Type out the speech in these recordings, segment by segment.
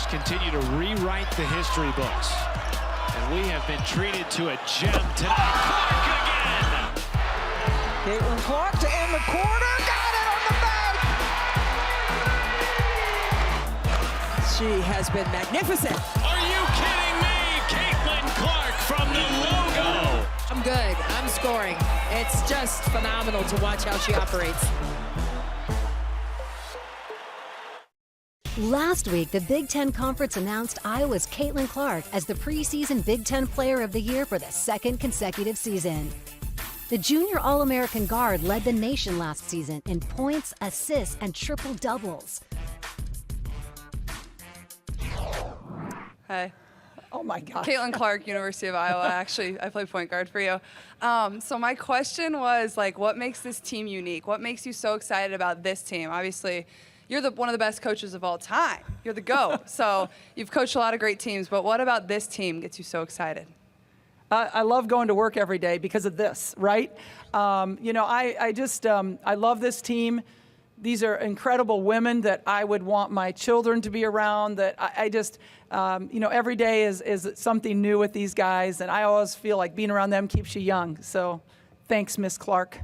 just continue to rewrite the history books. And we have been treated to a gem tonight. Clark again! Caitlin Clark to end the quarter. Got it on the back! She has been magnificent. Are you kidding me? Caitlin Clark from the logo! I'm good. I'm scoring. It's just phenomenal to watch how she operates. Last week, the Big Ten Conference announced Iowa's Caitlin Clark as the preseason Big Ten Player of the Year for the second consecutive season. The junior All-American guard led the nation last season in points, assists, and triple doubles. Hi. Oh my gosh. Caitlin Clark, University of Iowa. Actually, I play point guard for you. So my question was, like, what makes this team unique? What makes you so excited about this team? Obviously, you're one of the best coaches of all time. You're the GOAT. So you've coached a lot of great teams, but what about this team gets you so excited? I love going to work every day because of this, right? You know, I love this team. These are incredible women that I would want my children to be around, that you know, every day is something new with these guys, and I always feel like being around them keeps you young. So thanks, Miss Clark.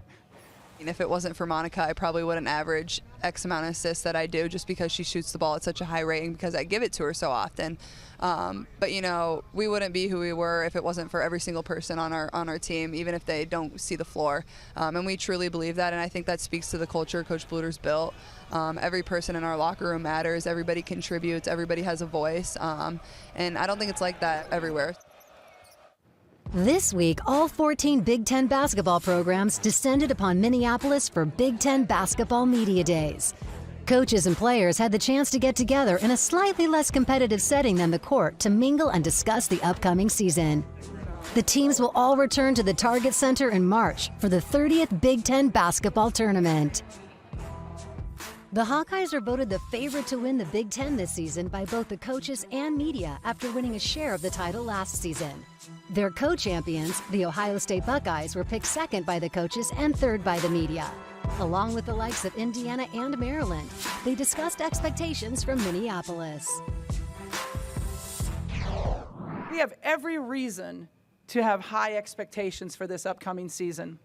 And if it wasn't for Monica, I probably wouldn't average X amount of assists that I do, just because she shoots the ball at such a high rating, because I give it to her so often. But you know, we wouldn't be who we were if it wasn't for every single person on our team, even if they don't see the floor. And we truly believe that, and I think that speaks to the culture Coach Bluder's built. Every person in our locker room matters. Everybody contributes. Everybody has a voice. And I don't think it's like that everywhere. This week, all 14 Big Ten basketball programs descended upon Minneapolis for Big Ten Basketball Media Days. Coaches and players had the chance to get together in a slightly less competitive setting than the court to mingle and discuss the upcoming season. The teams will all return to the Target Center in March for the 30th Big Ten Basketball Tournament. The Hawkeyes are voted the favorite to win the Big Ten this season by both the coaches and media after winning a share of the title last season. Their co-champions, the Ohio State Buckeyes, were picked second by the coaches and third by the media. Along with the likes of Indiana and Maryland, they discussed expectations from Minneapolis. We have every reason to have high expectations for this upcoming season.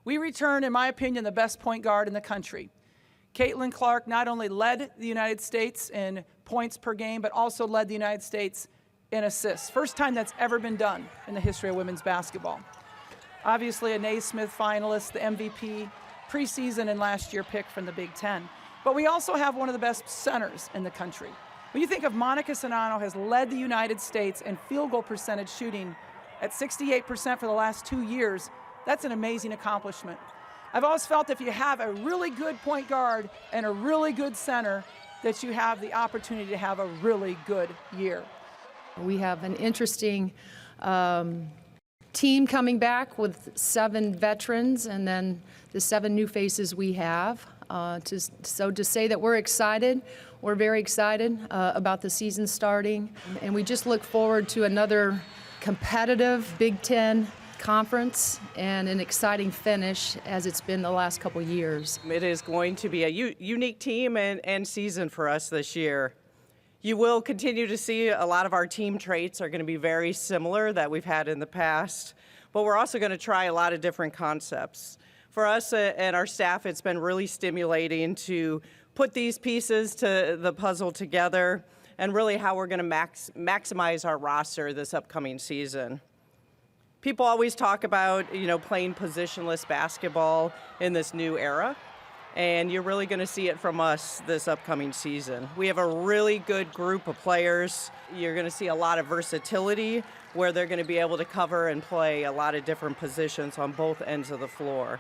We return, in my opinion, the best point guard in the country. Caitlin Clark not only led the United States in points per game, but also led the United States in assists. First time that's ever been done in the history of women's basketball. Obviously a Naismith finalist, the MVP, preseason and last year pick from the Big Ten. But we also have one of the best centers in the country. When you think of Monica Sonano has led the United States in field goal percentage shooting at 68% for the last 2 years, that's an amazing accomplishment. I've always felt if you have a really good point guard and a really good center, that you have the opportunity to have a really good year. We have an interesting team coming back with 7 veterans and then the 7 new faces we have. So to say that we're excited, we're very excited about the season starting, and we just look forward to another competitive Big Ten conference and an exciting finish as it's been the last couple years. It is going to be a unique team and season for us this year. You will continue to see a lot of our team traits are going to be very similar that we've had in the past, but we're also going to try a lot of different concepts. For us and our staff, it's been really stimulating to put these pieces to the puzzle together and really how we're going to maximize our roster this upcoming season. People always talk about, you know, playing positionless basketball in this new era, and you're really going to see it from us this upcoming season. We have a really good group of players. You're going to see a lot of versatility where they're going to be able to cover and play a lot of different positions on both ends of the floor.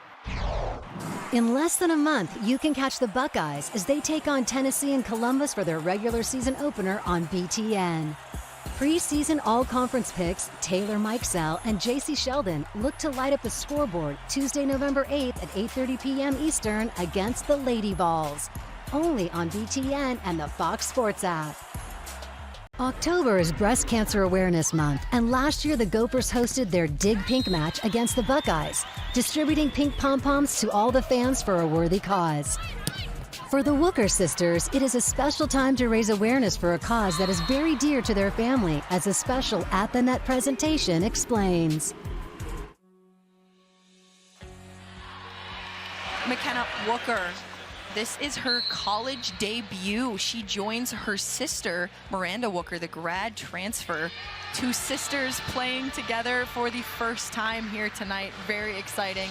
In less than a month, you can catch the Buckeyes as they take on Tennessee and Columbus for their regular season opener on BTN. Preseason all-conference picks Taylor Mikesell and J.C. Sheldon look to light up the scoreboard Tuesday, November 8th at 8:30 p.m. Eastern against the Lady Vols, only on BTN and the Fox Sports app. October is Breast Cancer Awareness Month, and last year the Gophers hosted their Dig Pink match against the Buckeyes, distributing pink pom-poms to all the fans for a worthy cause. For the Wooker sisters, it is a special time to raise awareness for a cause that is very dear to their family, as a special At the Net presentation explains. McKenna Wooker, this is her college debut. She joins her sister, Miranda Wooker, the grad transfer. Two sisters playing together for the first time here tonight. Very exciting.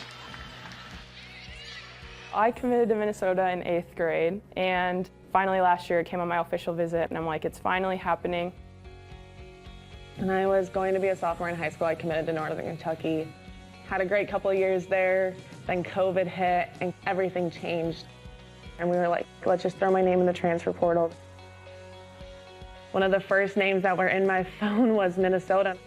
I committed to Minnesota in 8th grade, and finally last year it came on my official visit, and I'm like, it's finally happening. And I was going to be a sophomore in high school. I committed to Northern Kentucky. Had a great couple of years there, then COVID hit and everything changed. And we were like, let's just throw my name in the transfer portal. One of the first names that were in my phone was Minnesota.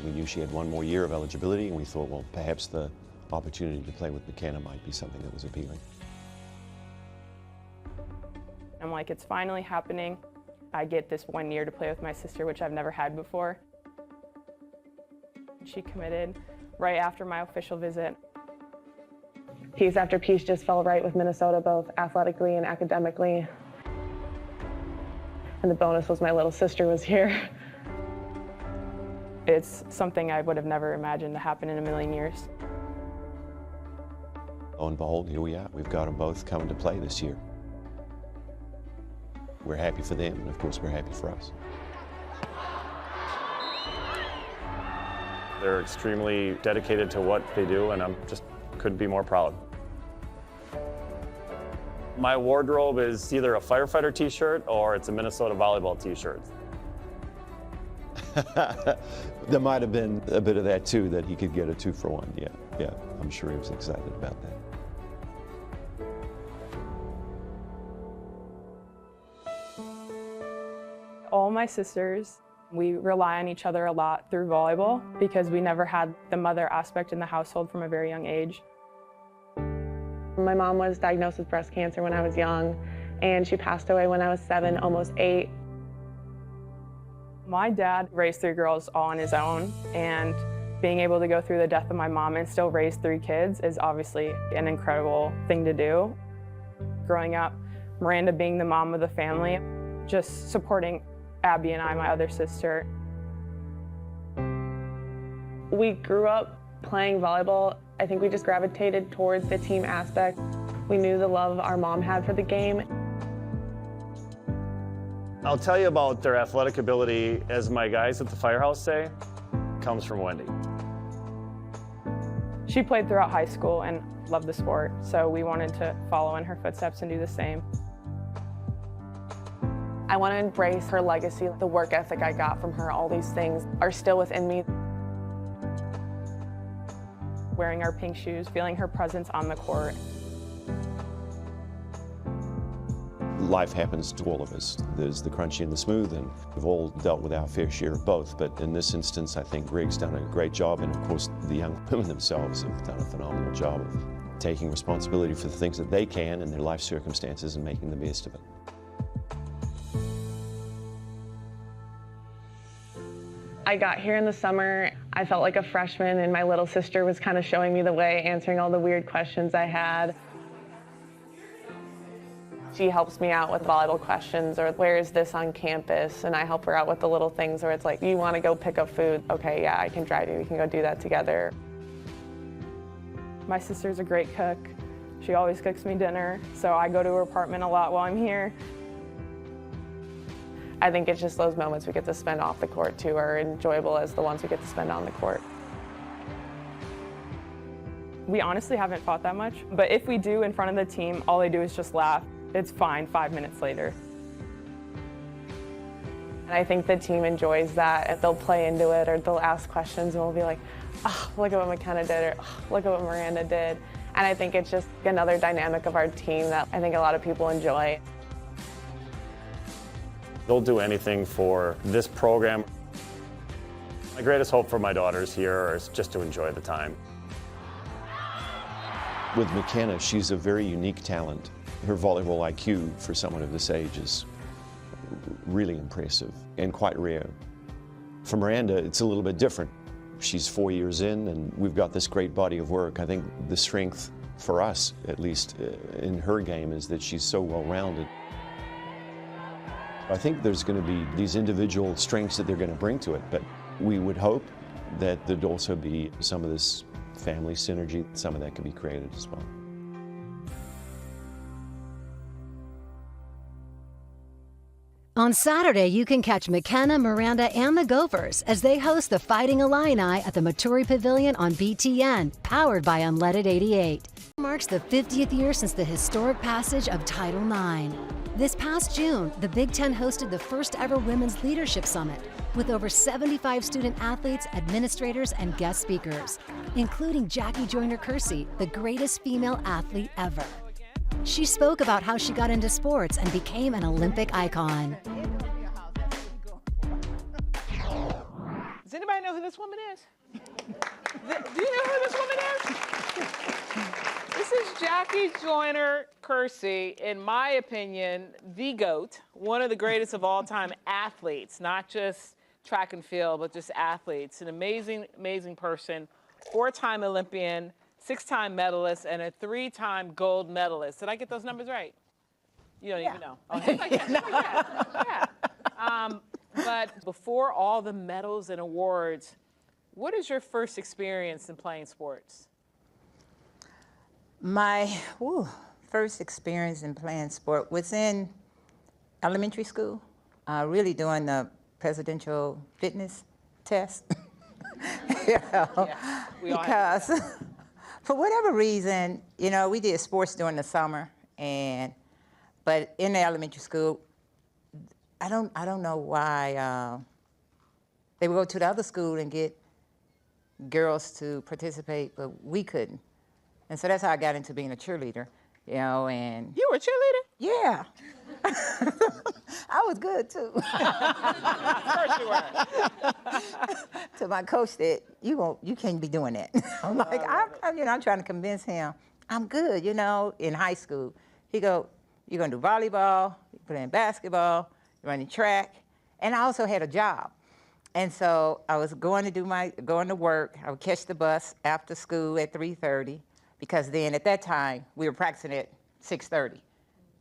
We knew she had one more year of eligibility, and we thought, well, perhaps the opportunity to play with McKenna might be something that was appealing. I'm like, it's finally happening. I get this 1 year to play with my sister, which I've never had before. She committed right after my official visit. Piece after piece just fell right with Minnesota, both athletically and academically. And the bonus was my little sister was here. It's something I would have never imagined to happen in a million years. Lo and behold, here we are. We've got them both coming to play this year. We're happy for them, and of course we're happy for us. They're extremely dedicated to what they do, and I'm just couldn't be more proud. My wardrobe is either a firefighter t-shirt or it's a Minnesota volleyball t-shirt. There might have been a bit of that too, that he could get a 2-for-1. Yeah, I'm sure he was excited about that. All my sisters, we rely on each other a lot through volleyball because we never had the mother aspect in the household from a very young age. My mom was diagnosed with breast cancer when I was young, and she passed away when I was 7, almost 8. My dad raised 3 girls all on his own, and being able to go through the death of my mom and still raise 3 kids is obviously an incredible thing to do. Growing up, Miranda being the mom of the family, just supporting Abby and I, my other sister. We grew up playing volleyball. I think we just gravitated towards the team aspect. We knew the love our mom had for the game. I'll tell you about their athletic ability, as my guys at the firehouse say, comes from Wendy. She played throughout high school and loved the sport, so we wanted to follow in her footsteps and do the same. I want to embrace her legacy. The work ethic I got from her, all these things are still within me. Wearing our pink shoes, feeling her presence on the court. Life happens to all of us. There's the crunchy and the smooth, and we've all dealt with our fair share of both. But in this instance, I think Greg's done a great job, and of course the young women themselves have done a phenomenal job of taking responsibility for the things that they can in their life circumstances and making the best of it. I got here in the summer. I felt like a freshman, and my little sister was kind of showing me the way, answering all the weird questions I had. She helps me out with volleyball questions, or where is this on campus? And I help her out with the little things where it's like, you want to go pick up food? Okay, yeah, I can drive you. We can go do that together. My sister's a great cook. She always cooks me dinner, so I go to her apartment a lot while I'm here. I think it's just those moments we get to spend off the court too are enjoyable as the ones we get to spend on the court. We honestly haven't fought that much, but if we do in front of the team, all they do is just laugh. It's fine 5 minutes later. And I think the team enjoys that, and they'll play into it, or they'll ask questions, and we'll be like, oh, look at what McKenna did, or oh, look at what Miranda did. And I think it's just another dynamic of our team that I think a lot of people enjoy. They'll do anything for this program. My greatest hope for my daughters here is just to enjoy the time. With McKenna, she's a very unique talent. Her volleyball IQ for someone of this age is really impressive and quite rare. For Miranda, it's a little bit different. She's 4 years in, and we've got this great body of work. I think the strength for us, at least in her game, is that she's so well-rounded. I think there's going to be these individual strengths that they're going to bring to it, but we would hope that there'd also be some of this family synergy, some of that could be created as well. On Saturday, you can catch McKenna, Miranda, and the Gophers as they host the Fighting Illini at the Maturi Pavilion on BTN, powered by Unleaded 88. It marks the 50th year since the historic passage of Title IX. This past June, the Big Ten hosted the first ever Women's Leadership Summit with over 75 student athletes, administrators, and guest speakers, including Jackie Joyner-Kersee, the greatest female athlete ever. She spoke about how she got into sports and became an Olympic icon. Does anybody know who this woman is? Do you know who this woman is? This is Jackie Joyner-Kersee, in my opinion, the GOAT, one of the greatest of all time athletes, not just track and field, but just athletes. An amazing, amazing person, 4-time Olympian, 6-time medalist, and a 3-time gold medalist. Did I get those numbers right? You don't even know. Oh, yeah. But before all the medals and awards, what is your first experience in playing sports? My first experience in playing sport was in elementary school, really doing the presidential fitness test. Because for whatever reason, you know, we did sports during the summer, but in the elementary school, I don't know why they would go to the other school and get girls to participate, but we couldn't. And so that's how I got into being a cheerleader, you know, and... You were a cheerleader? Yeah. I was good, too. Of course you were. So my coach said, you can't be doing that. I'm like, I'm trying to convince him, I'm good, you know, in high school. He go, you're going to do volleyball, you're playing basketball, you're running track. And I also had a job. And so I was going to work. I would catch the bus after school at 3:30, because then at that time, we were practicing at 6:30.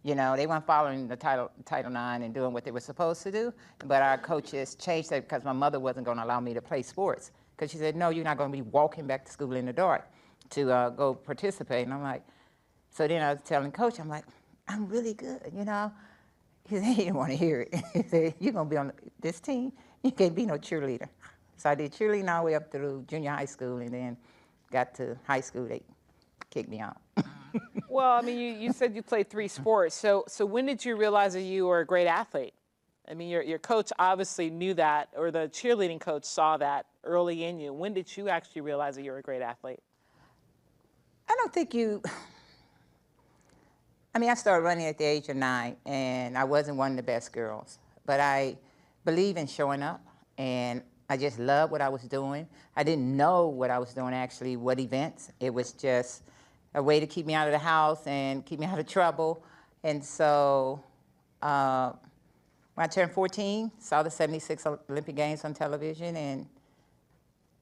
You know, they weren't following the Title IX and doing what they were supposed to do, but our coaches changed that because my mother wasn't going to allow me to play sports, because she said, no, you're not going to be walking back to school in the dark to go participate. And I'm like, so then I was telling coach, I'm like, I'm really good, you know. He said, he didn't want to hear it. He said, you're going to be on this team, you can't be no cheerleader. So I did cheerleading all the way up through junior high school, and then got to high school, they kicked me out. Well, I mean, you said you played 3 sports. So when did you realize that you were a great athlete? I mean, your coach obviously knew that, or the cheerleading coach saw that early in you. When did you actually realize that you were a great athlete? I don't think I started running at the age of 9, and I wasn't one of the best girls. But I believe in showing up, and I just loved what I was doing. I didn't know what I was doing, actually, what events. It was just a way to keep me out of the house and keep me out of trouble. And so when I turned 14, saw the 76 Olympic Games on television, and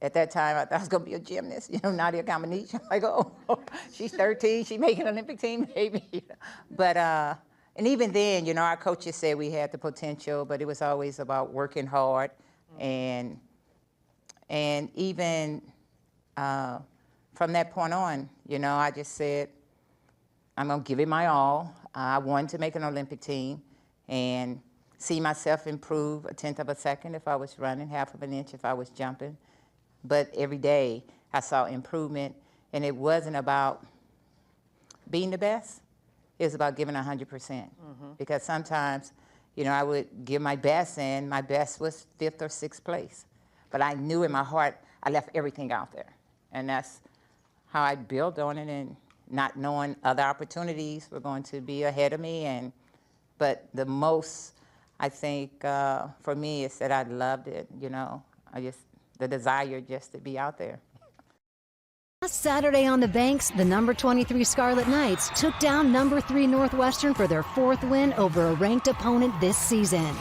at that time, I thought I was going to be a gymnast, you know, Nadia Comaneci. I'm like, oh, she's 13, she's making an Olympic team, maybe. But, and even then, you know, our coaches said we had the potential, but it was always about working hard. And even from that point on, you know, I just said, I'm going to give it my all. I wanted to make an Olympic team and see myself improve 1/10 of a second if I was running, 1/2 of an inch if I was jumping. But every day I saw improvement, and it wasn't about being the best. It was about giving 100%. Because sometimes, you know, I would give my best, and my best was 5th or 6th place. But I knew in my heart I left everything out there. And that's how I built on it, and not knowing other opportunities were going to be ahead of me. But the most, I think, for me is that I loved it, you know. The desire just to be out there. Last Saturday on the Banks, the number 23 Scarlet Knights took down number 3 Northwestern for their 4th win over a ranked opponent this season.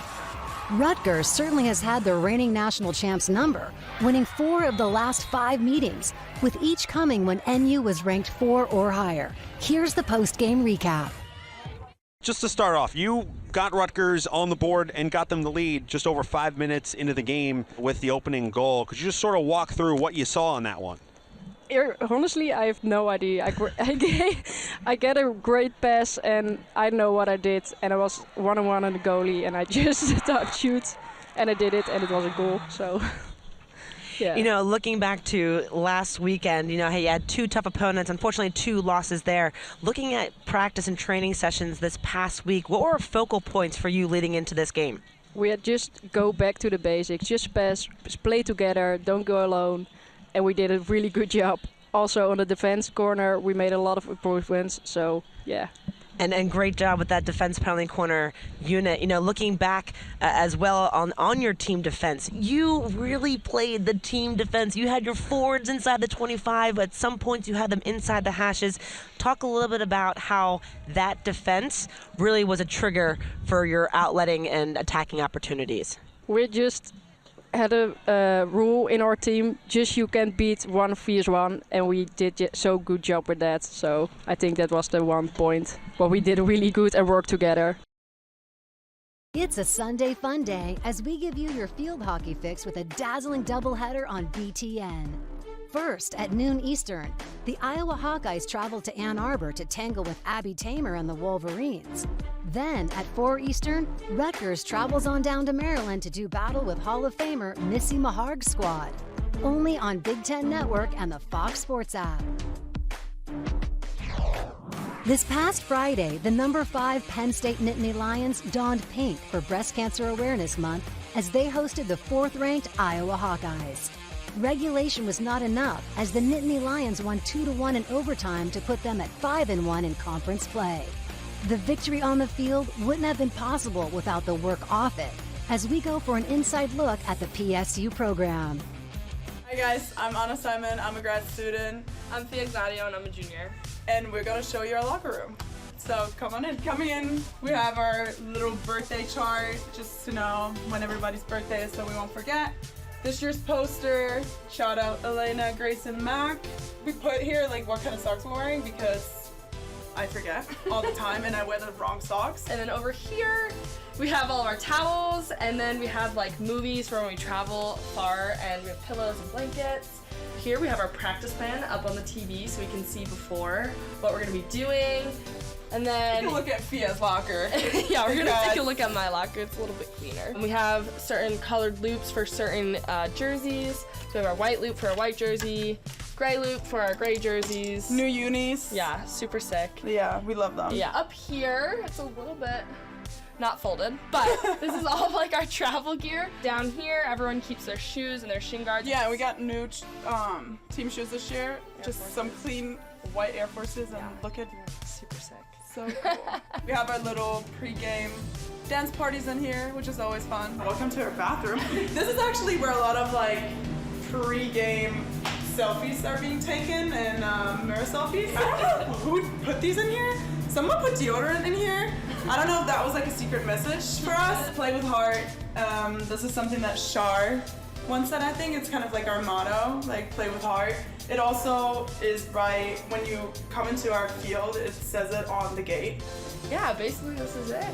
Rutgers certainly has had the reigning national champs number, winning 4 of the last 5 meetings, with each coming when NU was ranked 4 or higher. Here's the post-game recap. Just to start off, you got Rutgers on the board and got them the lead just over 5 minutes into the game with the opening goal. Could you just sort of walk through what you saw on that one? Honestly, I have no idea. I get a great pass and I know what I did, and I was one-on-one on the goalie, and I just thought shoot, and I did it, and it was a goal. So, yeah. You know, looking back to last weekend, you know, he had 2 tough opponents. Unfortunately, 2 losses there. Looking at practice and training sessions this past week, what were focal points for you leading into this game? We had just go back to the basics, just pass, play together, don't go alone. And we did a really good job. Also on the defense corner, we made a lot of improvements. So, yeah. And great job with that defense penalty corner unit. You know, looking back as well on your team defense, you really played the team defense. You had your forwards inside the 25. At some points, you had them inside the hashes. Talk a little bit about how that defense really was a trigger for your outletting and attacking opportunities. We just had a rule in our team, just you can beat 1 vs 1, and we did so good job with that. So I think that was the one point where we did really good and worked together. It's a Sunday fun day as we give you your field hockey fix with a dazzling doubleheader on BTN. First, at noon Eastern, the Iowa Hawkeyes travel to Ann Arbor to tangle with Abby Tamer and the Wolverines. Then, at 4 Eastern, Rutgers travels on down to Maryland to do battle with Hall of Famer Missy Maharg's squad. Only on Big Ten Network and the Fox Sports app. This past Friday, the number 5 Penn State Nittany Lions donned pink for Breast Cancer Awareness Month as they hosted the 4th-ranked Iowa Hawkeyes. Regulation was not enough as the Nittany Lions won 2-1 in overtime to put them at 5-1 in conference play. The victory on the field wouldn't have been possible without the work off it, as we go for an inside look at the PSU program. Hi guys, I'm Anna Simon, I'm a grad student. I'm Fia Gladio and I'm a junior. And we're gonna show you our locker room. So come on in. Coming in, we have our little birthday chart, just to know when everybody's birthday is so we won't forget. This year's poster, shout out Elena, Grace, and Mac. We put here like what kind of socks we're wearing because I forget all the time and I wear the wrong socks. And then over here, we have all of our towels, and then we have like movies for when we travel far, and we have pillows and blankets. Here we have our practice plan up on the TV so we can see before what we're gonna be doing. And then take a look at Fia's locker. Yeah, we're gonna take a look at my locker. It's a little bit cleaner. And we have certain colored loops for certain jerseys. So we have our white loop for our white jersey, gray loop for our gray jerseys. New unis. Yeah, super sick. Yeah, we love them. Yeah, up here, it's a little bit not folded, but this is all of like our travel gear. Down here, everyone keeps their shoes and their shin guards. Yeah, we got new team shoes this year. Just some clean white Air Forces, and look at super sick. So cool. We have our little pre-game dance parties in here, which is always fun. Welcome to our bathroom. This is actually where a lot of like pre-game selfies are being taken and mirror selfies. I don't know who put these in here. Someone put deodorant in here. I don't know if that was like a secret message for us. Play with heart. This is something that Shar once said. I think it's kind of like our motto, like play with heart. It also is right when you come into our field, it says it on the gate. Yeah, basically this is it.